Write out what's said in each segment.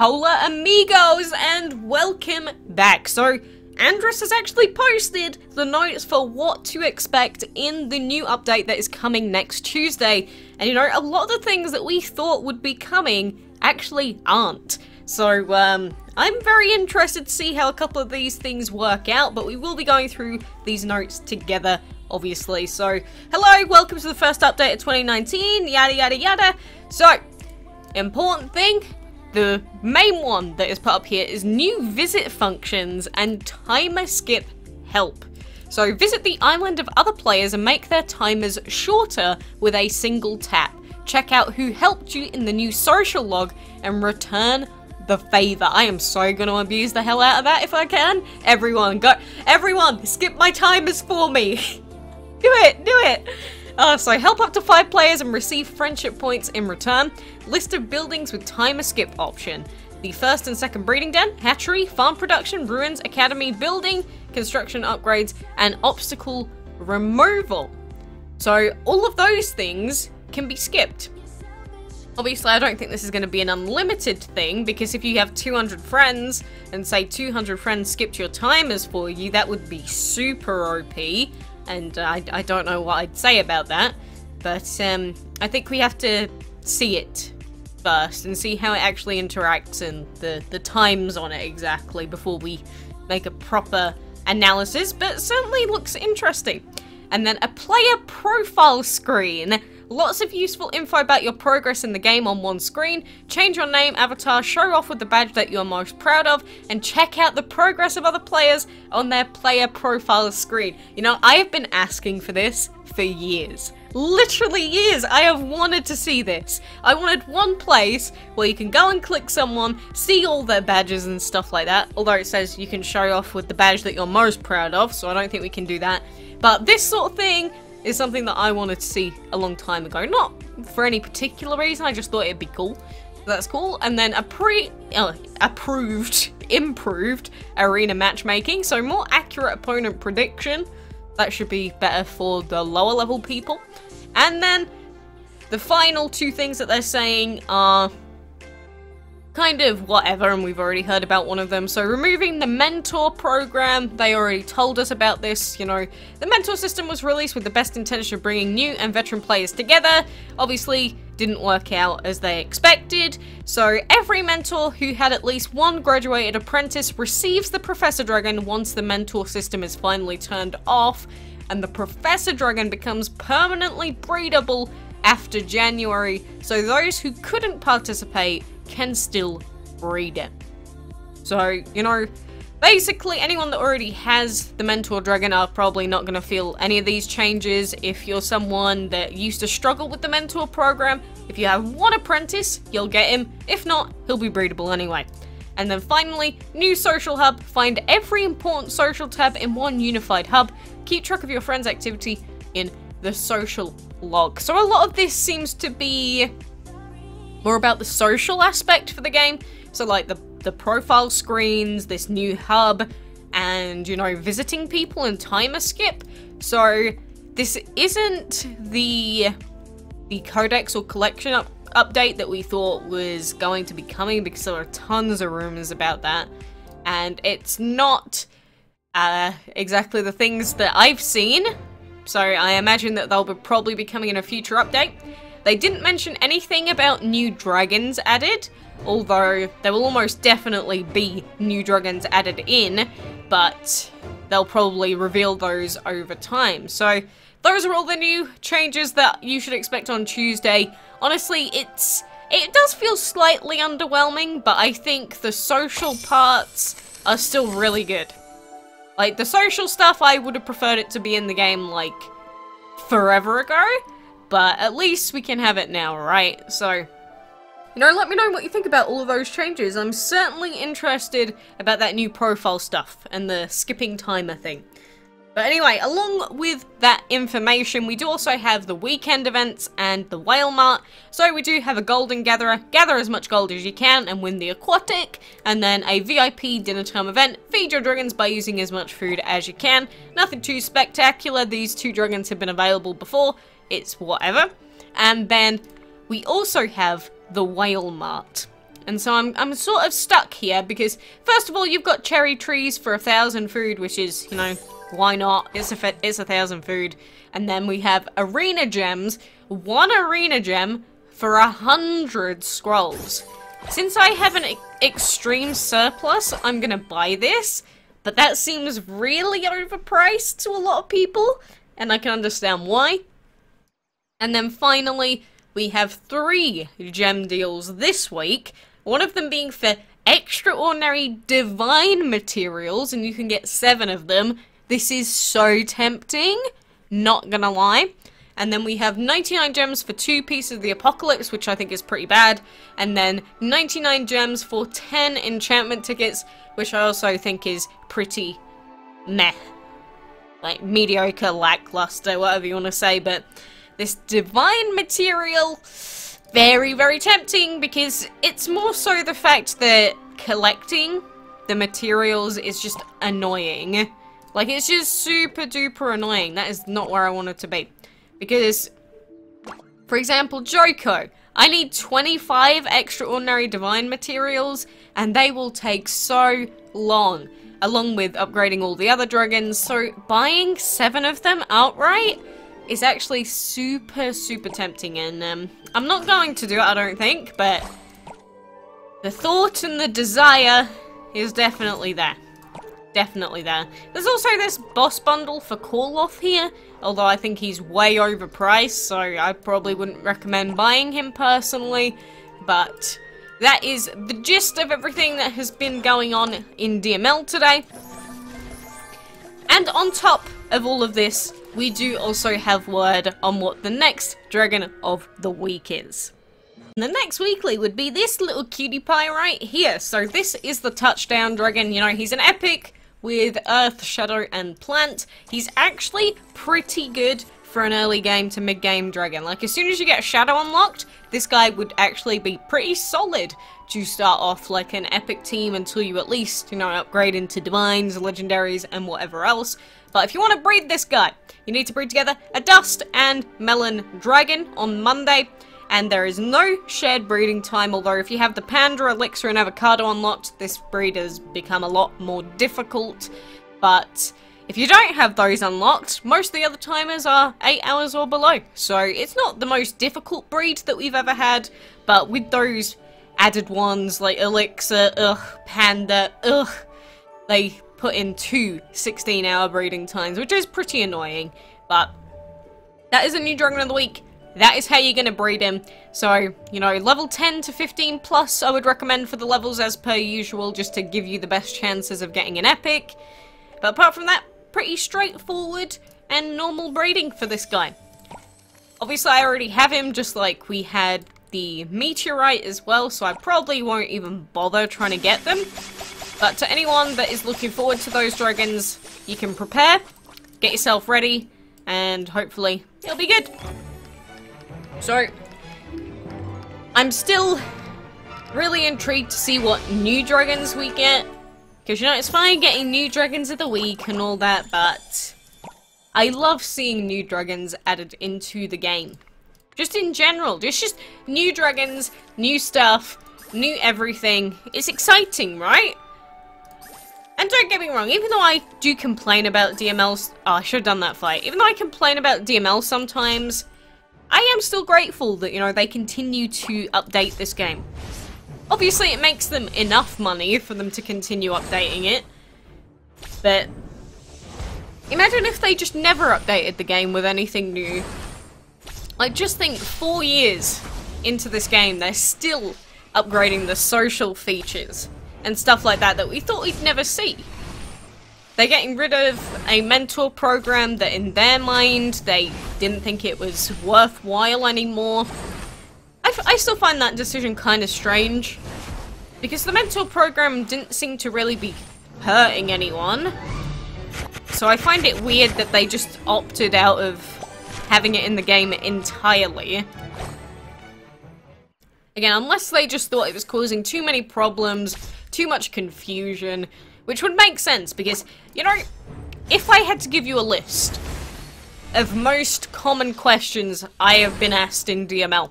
Hola amigos and welcome back. So Andres has actually posted the notes for what to expect in the new update that is coming next Tuesday. And you know, a lot of the things that we thought would be coming actually aren't. So I'm very interested to see how a couple of these things work out, but we will be going through these notes together, obviously. So hello, welcome to the first update of 2019, yada yada yada. So, important thing, the main one that is put up here is new visit functions and timer skip help. So visit the island of other players and make their timers shorter with a single tap. Check out who helped you in the new social log and return the favor. I am so gonna abuse the hell out of that if I can. Everyone, go. Everyone, skip my timers for me. Do it, do it. So help up to 5 players and receive friendship points in return. List of buildings with timer skip option. The first and second breeding den, hatchery, farm production, ruins, academy, building, construction upgrades, and obstacle removal. So all of those things can be skipped. Obviously, I don't think this is going to be an unlimited thing, because if you have 200 friends, and say 200 friends skipped your timers for you, that would be super OP. And I don't know what I'd say about that, but I think we have to see it first and see how it actually interacts and the times on it exactly before we make a proper analysis, but certainly looks interesting. And then a player profile screen. Lots of useful info about your progress in the game on one screen. Change your name, avatar, show off with the badge that you are most proud of, and check out the progress of other players on their player profile screen. You know, I have been asking for this for years. Literally years. I have wanted to see this. I wanted one place where you can go and click someone, see all their badges and stuff like that. Although it says you can show off with the badge that you're most proud of, so I don't think we can do that. But this sort of thing is something that I wanted to see a long time ago. Not for any particular reason, I just thought it'd be cool. That's cool. And then improved arena matchmaking, so more accurate opponent prediction. That should be better for the lower level people. And then the final two things that they're saying are kind of whatever, and we've already heard about one of them. So removing the mentor program, they already told us about this. You know, the mentor system was released with the best intention of bringing new and veteran players together. Obviously didn't work out as they expected, so every mentor who had at least one graduated apprentice receives the Professor Dragon once the mentor system is finally turned off, and the Professor Dragon becomes permanently breedable after January, so those who couldn't participate can still breed it. So, you know, basically anyone that already has the Mentor Dragon are probably not going to feel any of these changes. If you're someone that used to struggle with the Mentor program, if you have one apprentice, you'll get him. If not, he'll be breedable anyway. And then finally, new social hub. Find every important social tab in one unified hub. Keep track of your friends' activity in the social log. So a lot of this seems to be more about the social aspect for the game. So like the profile screens, this new hub, and, you know, visiting people and timer skip. So this isn't the codex or collection update that we thought was going to be coming, because there are tons of rumors about that. And it's not exactly the things that I've seen. So I imagine that they'll probably be coming in a future update. They didn't mention anything about new dragons added, although there will almost definitely be new dragons added in, but they'll probably reveal those over time. So those are all the new changes that you should expect on Tuesday. Honestly, it does feel slightly underwhelming, but I think the social parts are still really good. Like, the social stuff, I would have preferred it to be in the game, like, forever ago. But at least we can have it now, right? So, you know, let me know what you think about all of those changes. I'm certainly interested about that new profile stuff and the skipping timer thing. But anyway, along with that information, we do also have the weekend events and the WHALEMART. So we do have a golden gatherer, gather as much gold as you can and win the aquatic, and then a VIP dinner time event, feed your dragons by using as much food as you can. Nothing too spectacular, these two dragons have been available before, it's whatever. And then we also have the WHALEMART. And so I'm sort of stuck here because, first of all, you've got cherry trees for 1,000 food, which is, you know, why not? It's 1,000 food. And then we have arena gems, 1 arena gem for 100 scrolls. Since I have an extreme surplus, I'm gonna buy this, but that seems really overpriced to a lot of people, and I can understand why. And then finally, we have 3 gem deals this week, one of them being for extraordinary divine materials, and you can get 7 of them. This is so tempting, not gonna lie. And then we have 99 gems for 2 pieces of the apocalypse, which I think is pretty bad. And then 99 gems for 10 enchantment tickets, which I also think is pretty meh. Like, mediocre, lackluster, whatever you want to say. But this divine material, very, very tempting, because it's more so the fact that collecting the materials is just annoying. Like, it's just super duper annoying. That is not where I want it to be. Because, for example, Joko, I need 25 extraordinary divine materials, and they will take so long, along with upgrading all the other dragons. So buying 7 of them outright is actually super, super tempting, and I'm not going to do it, I don't think, but the thought and the desire is definitely there. Definitely there. There's also this boss bundle for Gameloft here, although I think he's way overpriced, so I probably wouldn't recommend buying him personally. But that is the gist of everything that has been going on in DML today. And on top of all of this, we do also have word on what the next Dragon of the Week is. The next weekly would be this little cutie pie right here. So this is the Touchdown Dragon. You know, he's an epic with Earth, Shadow, and Plant. He's actually pretty good for an early game to mid-game dragon. Like, as soon as you get Shadow unlocked, this guy would actually be pretty solid to start off like an epic team until you at least, you know, upgrade into Divines, Legendaries, and whatever else. But if you want to breed this guy, you need to breed together a Dust and Melon Dragon on Monday. And there is no shared breeding time, although if you have the Panda, Elixir, and Avocado unlocked, this breed has become a lot more difficult. But if you don't have those unlocked, most of the other timers are 8 hours or below. So it's not the most difficult breed that we've ever had, but with those added ones like Elixir, Panda, they put in 2 16-hour breeding times, which is pretty annoying. But that is a new Dragon of the Week. That is how you're going to breed him. So, you know, level 10 to 15 plus I would recommend for the levels as per usual, just to give you the best chances of getting an epic. But apart from that, pretty straightforward and normal breeding for this guy. Obviously, I already have him, just like we had the Meteorite as well, so I probably won't even bother trying to get them. But to anyone that is looking forward to those dragons, you can prepare, get yourself ready, and hopefully it'll be good. So, I'm still really intrigued to see what new dragons we get. Because, you know, it's fine getting new dragons of the week and all that, but I love seeing new dragons added into the game. Just in general, just new dragons, new stuff, new everything. It's exciting, right? And don't get me wrong, even though I do complain about DMLs... Oh, I should have done that fight. Even though I complain about DML sometimes, I am still grateful that, you know, they continue to update this game. Obviously, it makes them enough money for them to continue updating it. But imagine if they just never updated the game with anything new. Like, just think, 4 years into this game, they're still upgrading the social features and stuff like that we thought we'd never see. They're getting rid of a mentor program that in their mind they didn't think it was worthwhile anymore. I still find that decision kind of strange, because the mentor program didn't seem to really be hurting anyone. So I find it weird that they just opted out of having it in the game entirely. Again, unless they just thought it was causing too many problems, too much confusion, which would make sense, because, you know, if I had to give you a list of most common questions I have been asked in DML,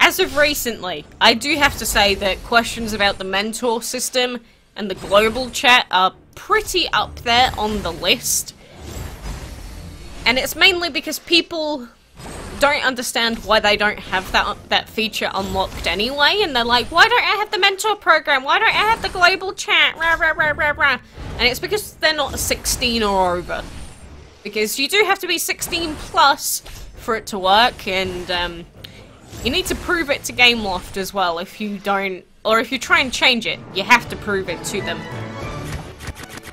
as of recently, I do have to say that questions about the mentor system and the global chat are pretty up there on the list. And it's mainly because people don't understand why they don't have that feature unlocked anyway, and they're like, why don't I have the mentor program? Why don't I have the global chat? Rah, rah, rah, rah, rah. And it's because they're not 16 or over. Because you do have to be 16 plus for it to work, and you need to prove it to Gameloft as well. If you don't, or if you try and change it, you have to prove it to them.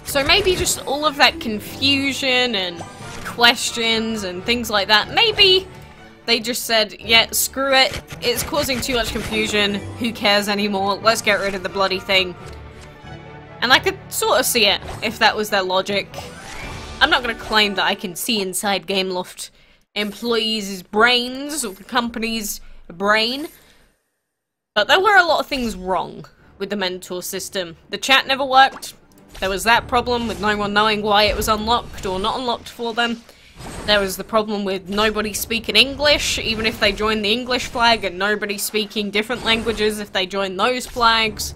So maybe just all of that confusion and questions and things like that, maybe they just said, yeah, screw it, it's causing too much confusion, who cares anymore, let's get rid of the bloody thing. And I could sort of see it, if that was their logic. I'm not going to claim that I can see inside Gameloft employees' brains, or the company's brain, but there were a lot of things wrong with the mentor system. The chat never worked. There was that problem with no one knowing why it was unlocked or not unlocked for them. There was the problem with nobody speaking English, even if they joined the English flag, and nobody speaking different languages if they joined those flags.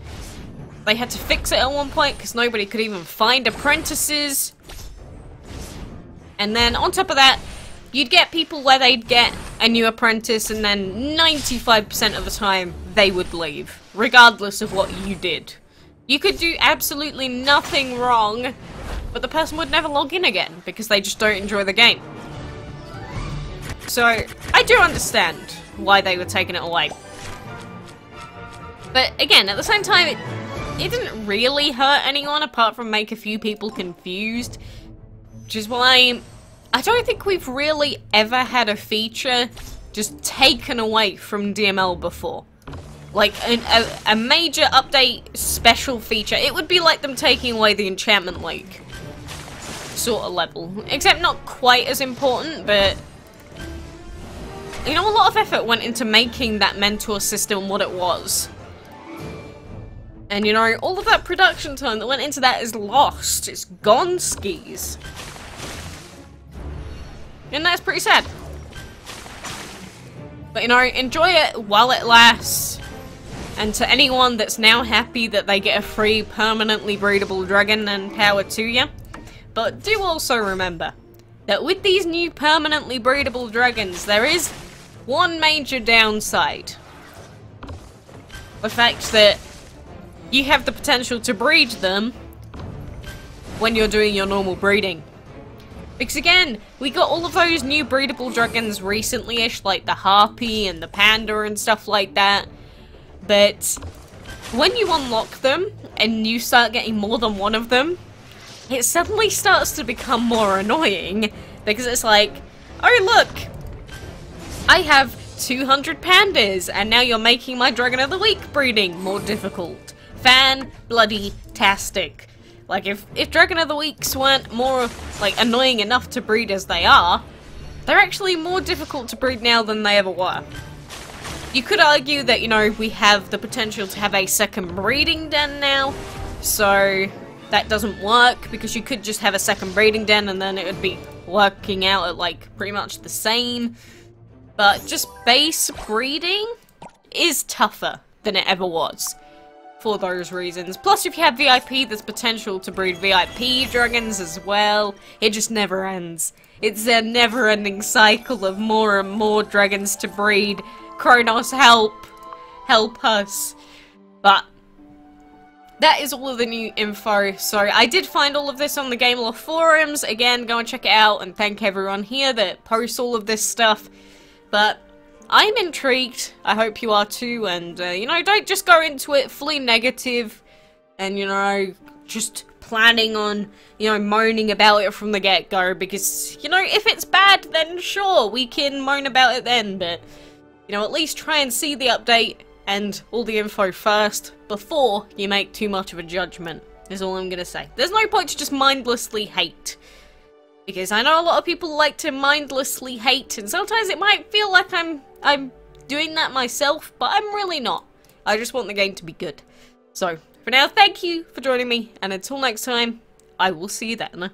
They had to fix it at one point because nobody could even find apprentices. And then on top of that, you'd get people where they'd get a new apprentice and then 95% of the time they would leave, regardless of what you did. You could do absolutely nothing wrong, but the person would never log in again because they just don't enjoy the game. So, I do understand why they were taking it away. But again, at the same time, it didn't really hurt anyone apart from make a few people confused. Which is why I don't think we've really ever had a feature just taken away from DML before. Like, a major update special feature. It would be like them taking away the Enchantment League sort of level. Except not quite as important, but you know, a lot of effort went into making that mentor system what it was. And you know, all of that production time that went into that is lost. It's gone skis. And that's pretty sad. But you know, enjoy it while it lasts. And to anyone that's now happy that they get a free permanently breedable dragon, and power to you. But do also remember that with these new permanently breedable dragons, there is one major downside. The fact that you have the potential to breed them when you're doing your normal breeding. Because again, we got all of those new breedable dragons recently-ish, like the Harpy and the Panda and stuff like that. But when you unlock them and you start getting more than one of them, it suddenly starts to become more annoying because it's like, oh look, I have 200 pandas and now you're making my Dragon of the Week breeding more difficult. Fan-bloody-tastic. Like, if Dragon of the Weeks weren't more, like, annoying enough to breed as they are, they're actually more difficult to breed now than they ever were. You could argue that, you know, we have the potential to have a second breeding den now, so that doesn't work, because you could just have a second breeding den and then it would be working out at, like, pretty much the same. But just base breeding is tougher than it ever was. For those reasons. Plus, if you have VIP, there's potential to breed VIP dragons as well. It just never ends. It's a never-ending cycle of more and more dragons to breed. Kronos, help! Help us. But that is all of the new info. So I did find all of this on the Gameloft forums. Again, go and check it out, and thank everyone here that posts all of this stuff. But I'm intrigued. I hope you are too, and you know, don't just go into it fully negative and, you know, just planning on, you know, moaning about it from the get-go, because, you know, if it's bad, then sure, we can moan about it then, but, you know, at least try and see the update and all the info first before you make too much of a judgment, is all I'm gonna say. There's no point to just mindlessly hate. Because I know a lot of people like to mindlessly hate, and sometimes it might feel like I'm doing that myself, but I'm really not. I just want the game to be good. So, for now, thank you for joining me, and until next time, I will see you then.